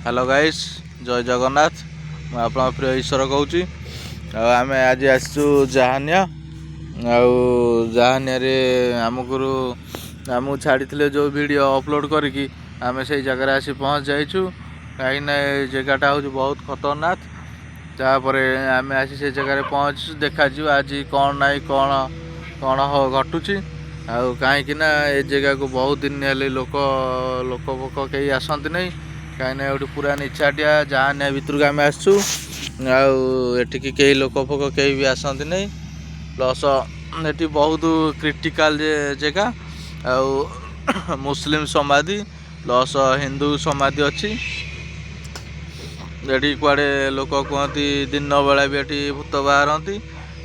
hello guys जय जगन्नाथ आप प्रिय ईश्वर कहूँ आम आज आसचु जहानिया जहानिया आमको छाड़ी जो वीडियो अपलोड करके आम से जगह आसी पहुँच जाइचु कहीं जगहटा हूँ बहुत खतरनाक तापर आम आसी से जगह पहुँच देखा आज कौन ना कौन कौन घटुची कहीं ए जगह को बहुत दिन हेल्ले लोक फोक कहीं आसती नहीं कहीं गोटे पूरा निचाटिया जहानिया भितर आम आसचु आठिकी कई लोक फोक कहीं भी आसती नहीं प्लस ये बहुत क्रिटिकल जगह मुस्लिम समाधि प्लस हिंदू समाधि अच्छी ये कुआड़े लोक कहती दिन बेला भी ये भूत बाहरती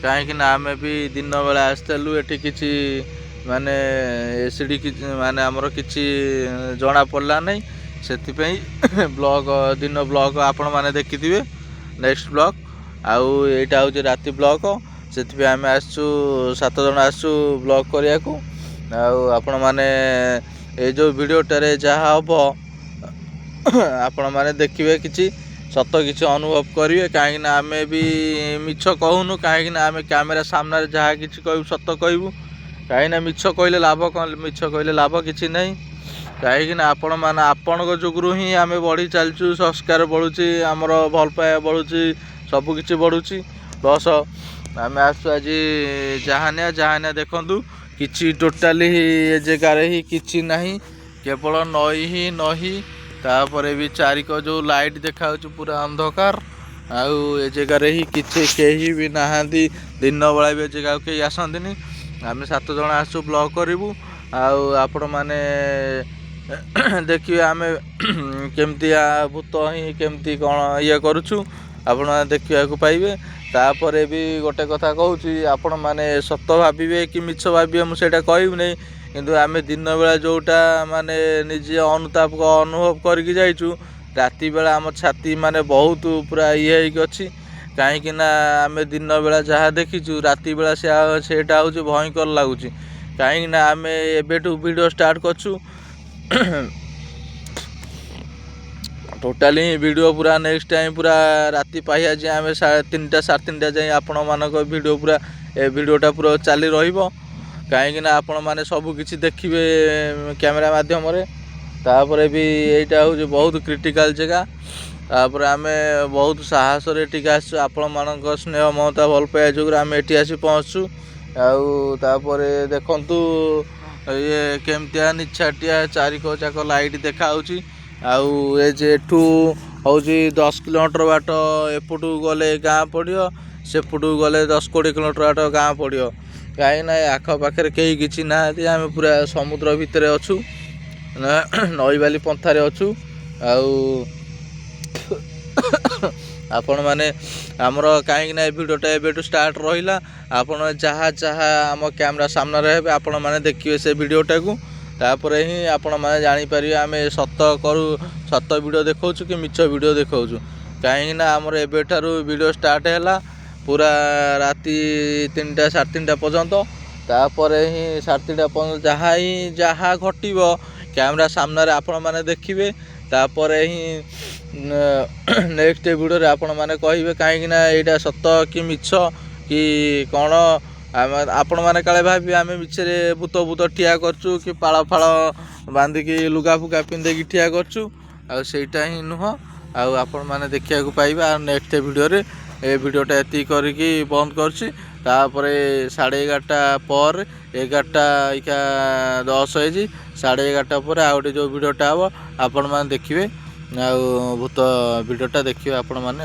कहीं आम भी दिन बेला आसलु ये किसी माने एसीडी माने आमर किसी जना पड़ला नहीं से ब्लॉग दिन ब्लॉग आपण मैंने देखी नेक्स्ट ब्लॉग आईटा हूँ राति ब्लॉग से आम आसचु 7 जन आसचु ब्लॉग करने को आपण मैंने ये जो वीडियोटारे जहाँ हम आपण मैंने देखिए किसी सत किसी अनुभव करेंगे कहीं आम भी मिछ कहूनु कहीं आम कैमेरा सामने जहाँ किसी कहूँ सत कहूँ कहीं मिछ कहले लाभ कौन मिछ कहले लाभ किसी नहीं कहीं आपण मैंने आपण जुगु ही आम बढ़ी चलचु संस्कार बढ़ुची आमर भल पाया बढ़ुची सबकि बढ़ुची प्लस आम आसु आज जहानिया जहानिया देखु कि टोटाली ये जगार ही किसी ना केवल नई ही नही तापर भी चारिक जो लाइट देखा पूरा अंधकार आउ जगार ही किसी कहीं भी नहांती दिन बेला भी जगह कहीं आसती आम 7 जन आसु ब्लॉग करूँ आपण मैंने देखिए आम केमती भूत ही केमती कौन ये करुचु आपण मैंने देखा पाइबे तापर भी गोटे कथा कहूँ आपण मैंने सत भावे कि मिछ भावे मुझे कहबी नहीं किंतु आम दिन बेला जोटा माने निजे अनुताप अनुभव करके जाइचु राति बेला आम छाती माने बहुत पूरा ये अच्छी कहीं आम दिन बेला जहाँ देखीचु राति बेला सेटा हूँ भयंकर लगुच कहीं आम एबेठू वीडियो स्टार्ट करछु टोटाली वीडियो पूरा नेक्स्ट टाइम पूरा राति पाइया जे आम 3टा 3:30 जाए आपण मानक वीडियो पूरा ए वीडियोटा पूरा चली रहिबो कहीं आपण मैंने सबकि देखिए कैमेरा माध्यम तापर भी यहीटा हूँ बहुत क्रिटिकल जगह तापर आम बहुत साहस आपण मान स्नेह ममता भल पाया जो आम ये आसी पहुँचु आपर देखु ये केमतिया निछाटिया चारिक जाक लाइट देखा एठू हूँ 10 किलोमीटर बाट एपटू गले गाँ पड़ो सेपटू गले 10-20 किलोमीटर बाट गाँ पड़ो कहीं ना आखपाखे कहीं किसी ना आम पूरा समुद्र भितर अच्छु नई बाली पंथारे अच्छु आपण मैंने आमर कहीं वीडियोटा एबेटू स्टार्ट रहा आपण जहाँ जहाँ आम कैमरा सामने रहे आपण मैंने देखिए से वीडियोटा को तापर ही आपण मैंने जानीपर आम सत करू सत वीडियो देखा कि मिछ वीडियो देखा कहीं आमर एबेठारू वीडियो स्टार्ट है पूरा राति 3टा 3:30 पर्यंत तापर ही 3:30 पर्यंत जहाँ घटव कैमरा सामने आपण मैंने देखिए तापर ही नेक्स्ट वीडियो रे आपण मैंने कहे कहीं यहाँ सत कि मिछ कि कौन आपण मैंने काले भावी आम मिछरे भूत भूत ठिया करचु कि पाड़ फाड़ बांधिकी लुगा फुगा पिंधेकी ठिया करचु आईटा ही नुह आपण मैंने देखा पाइबा नेक्स्ट वीडियो रे ए वीडियोटा ये करके बंद करछि तापर 11:30 पर 11:10 होगी 11:30 पर आ गए जो वीडियोटा हम आपण मैंने देखिए भूत वीडियोटा देखिए आपण मैंने